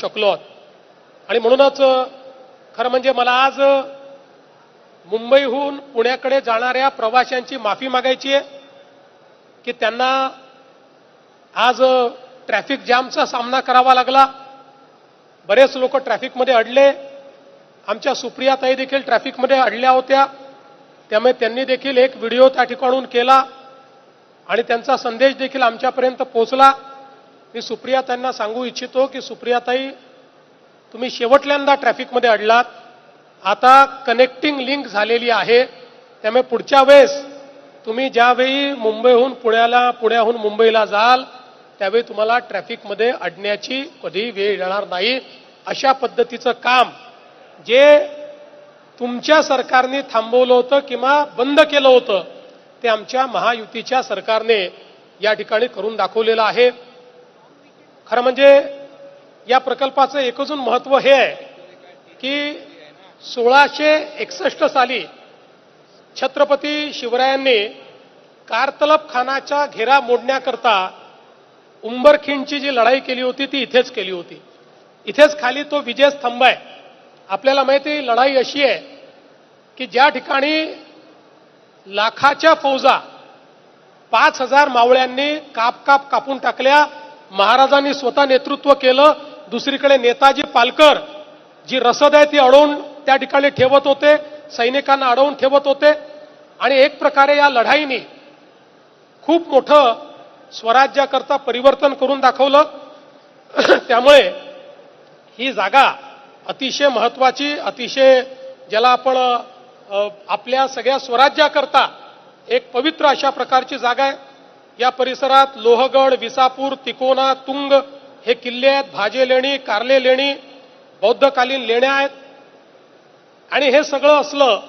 शकलो आहोत. आणि म्हणूनच खरं म्हणजे मला आज मुंबईहून पुण्याकडे जाणाऱ्या प्रवाशांची माफी मागायची आहे की त्यांना आज ट्रॅफिक जॅमचा सामना करावा लागला. बरेच लोक ट्रॅफिकमध्ये अडले. आमच्या सुप्रियाताई देखील ट्रॅफिकमध्ये अडल्या होत्या. त्यामुळे त्यांनी देखील एक व्हिडिओ त्या ठिकाणून केला आणि त्यांचा संदेश देखील आमच्यापर्यंत पोहोचला. मी सुप्रियाताईंना सांगू इच्छितो की सुप्रियाताई, तुम्ही शेवटल्यांदा ट्रॅफिकमध्ये अडलात. आता कनेक्टिंग लिंक झालेली आहे. त्यामुळे पुढच्या वेळेस तुम्ही ज्यावेळी मुंबईहून पुण्याहून मुंबईला जाल त्यावेळी तुम्हाला ट्रॅफिकमध्ये अडण्याची कधी वेळ येणार नाही. अशा पद्धतीचं काम जे तुमच्या सरकारने थांबवलं होतं किंवा बंद केलं होतं ते आमच्या महायुतीच्या सरकारने या ठिकाणी करून दाखवलेलं आहे. खरं म्हणजे या प्रकल्पाचं एकच महत्त्व हे आहे की 1661 साली छत्रपती शिवरायांनी कारतलब खानाचा घेरा मोडण्याकरता उंबरखिंडची जी लढाई केली होती ती इथेच केली होती. इथेच खाली तो विजय स्तंभ आहे. आपल्याला माहिती आहे लढाई अशी आहे की ज्या ठिकाणी लाखाच्या फौजा 5000 मावळ्यांनी कापून टाकल्या. महाराजांनी स्वतः नेतृत्व केलं. दुसरीकडे नेताजी पालकर जी रसद आहे ती अडवून त्या ठिकाणी ठेवत होते. सैनिकांना अडवून ठेवत होते. आणि एक प्रकारे या लढाईने खूप मोठं स्वराज्याकरता परिवर्तन करून दाखवलं. त्यामुळे ही जागा अतिशय महत्वाची, अतिशय ज्याला आपण आपल्या सगळ्या स्वराज्याकरता एक पवित्र अशा प्रकारची जागा आहे. या परिसरात लोहगड, विसापूर, तिकोना, तुंग हे किल्ले आहेत. भाजे लेणी, कारले लेणी, बौद्धकालीन लेण्या आहेत. आणि हे सगळं असलं